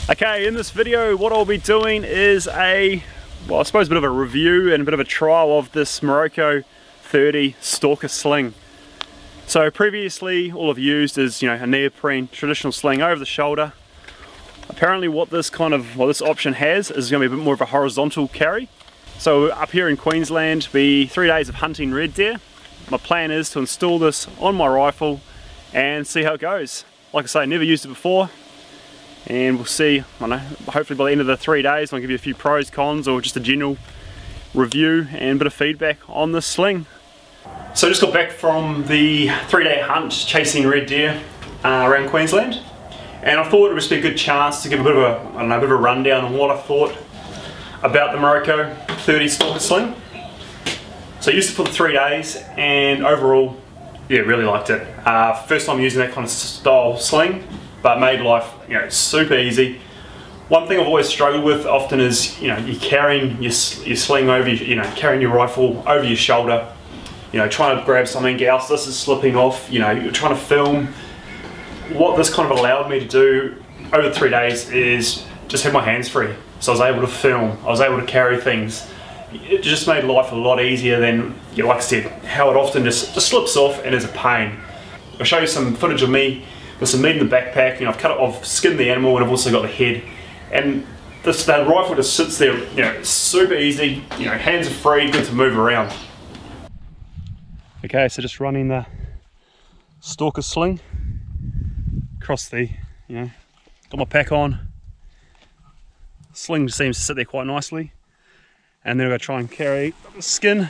Okay, in this video what I'll be doing is I suppose a bit of a review and a bit of a trial of this Moroka 30 Stalker Sling. So previously all I've used is, a neoprene traditional sling over the shoulder. Apparently what this option has is going to be a bit more of a horizontal carry. So up here in Queensland, be 3 days of hunting red deer. My plan is to install this on my rifle and see how it goes. Like I say, I never used it before. And we'll see, hopefully by the end of the 3 days I'll give you a few pros, cons, or just a general review and a bit of feedback on this sling. So I just got back from the 3-day hunt chasing red deer around Queensland, and I thought it would just be a good chance to give a bit of a rundown on what I thought about the Moroka 30 Stalker Sling. So I used it for the 3 days and overall, yeah, really liked it. First time using that kind of style sling, but made life, super easy. One thing I've always struggled with often is, you're carrying your sling over, carrying your rifle over your shoulder, trying to grab something else, this is slipping off, you're trying to film. What this kind of allowed me to do over the 3 days is just have my hands free. So I was able to film, I was able to carry things. It just made life a lot easier than, like I said, how it often just slips off and is a pain. I'll show you some footage of me with some meat in the backpack. I've skinned the animal and I've also got the head. And that rifle just sits there, it's super easy, hands are free, good to move around. Okay, so just running the Stalker Sling across the, got my pack on. Sling seems to sit there quite nicely. And then I'm going to try and carry the skin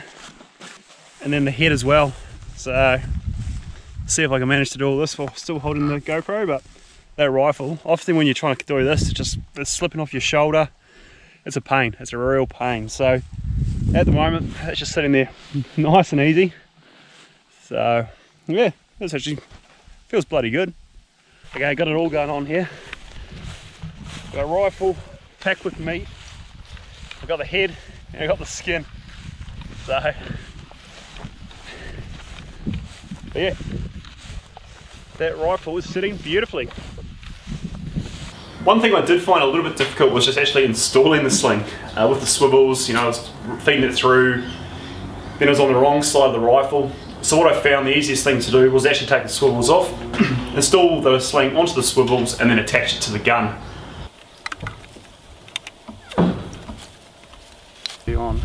and then the head as well. So see if I can manage to do all this while still holding the GoPro. But that rifle, often when you're trying to do this, it's slipping off your shoulder. It's a pain, it's a real pain. So at the moment it's just sitting there nice and easy. So yeah, this actually feels bloody good. Okay, got it all going on here. Got a rifle packed with meat. I've got the head and I've got the skin. So but yeah, that rifle is sitting beautifully. One thing I did find a little bit difficult was just actually installing the sling with the swivels. I was feeding it through, then it was on the wrong side of the rifle. So what I found the easiest thing to do was actually take the swivels off, install the sling onto the swivels, and then attach it to the gun. On.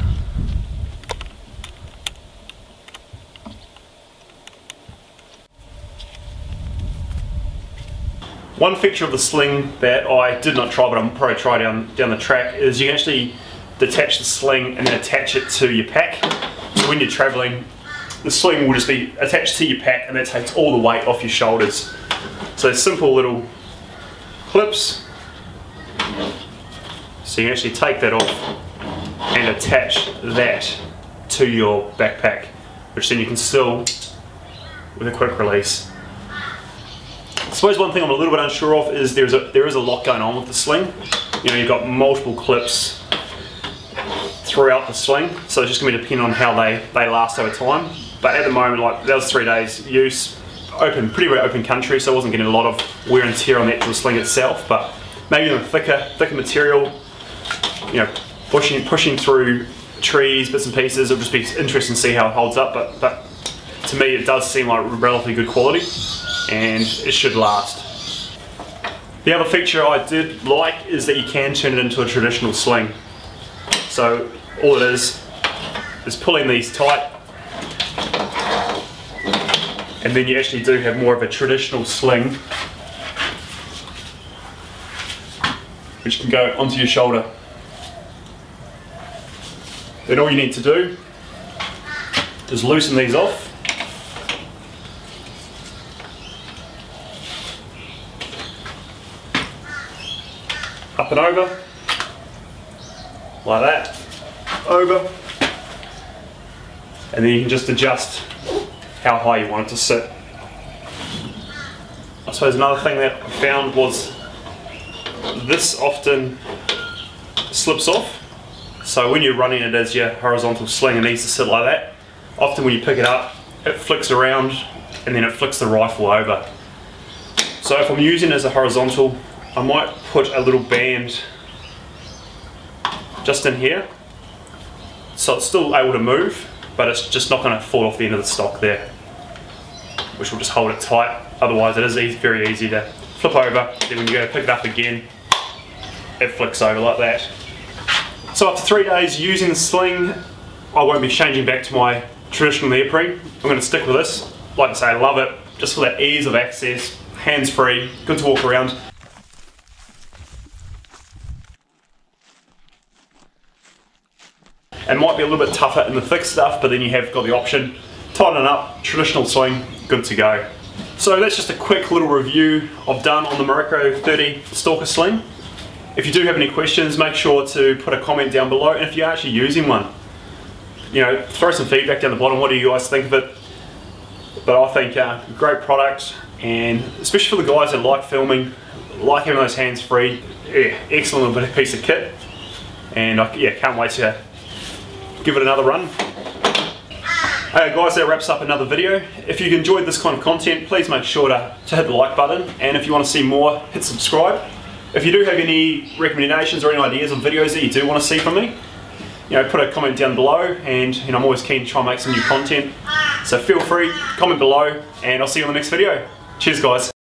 One feature of the sling that I did not try, but I'm probably try down the track, is you can actually detach the sling and then attach it to your pack. So when you're traveling, the sling will just be attached to your pack and that takes all the weight off your shoulders. So simple little clips. So you can actually take that off and attach that to your backpack, which then you can still with a quick release. I suppose one thing I'm a little bit unsure of is there is a lot going on with the sling. You've got multiple clips throughout the sling, so it's just going to be dependent on how they last over time. But at the moment, that was 3 days use, pretty open country, so I wasn't getting a lot of wear and tear on the actual sling itself. But maybe in a thicker material, pushing through trees, bits and pieces, it'll just be interesting to see how it holds up, but to me it does seem like relatively good quality and it should last. The other feature I did like is that you can turn it into a traditional sling. So all it is pulling these tight, and then you actually do have more of a traditional sling which can go onto your shoulder. Then all you need to do is loosen these off. Up and over, like that, over, and then you can just adjust how high you want it to sit. I suppose another thing that I found was this often slips off. So when you're running it as your horizontal sling, it needs to sit like that. Often when you pick it up, it flicks around and then it flicks the rifle over. So if I'm using it as a horizontal, I might put a little band just in here, so it's still able to move, but it's just not going to fall off the end of the stock there, which will just hold it tight. Otherwise it is very easy to flip over, then when you go to pick it up again, it flicks over like that. So after 3 days using the sling, I won't be changing back to my traditional neoprene. I'm going to stick with this. Like I say, I love it, just for that ease of access, hands-free, good to walk around. It might be a little bit tougher in the thick stuff, but then you have got the option, tighten it up, traditional swing, good to go. So that's just a quick little review I've done on the Moroka 30 Stalker Sling. If you do have any questions, make sure to put a comment down below, and if you're actually using one, you know, throw some feedback down the bottom. What do you guys think of it? But I think great product, and especially for the guys that like filming, like having those hands free, yeah, excellent little piece of kit, and yeah, can't wait to give it another run. Hey guys, that wraps up another video. If you enjoyed this kind of content, please make sure to hit the like button, and if you want to see more, hit subscribe. If you do have any recommendations or any ideas of videos that you do want to see from me, you know, put a comment down below, and you know, I'm always keen to try and make some new content. So feel free, comment below, and I'll see you on the next video. Cheers guys.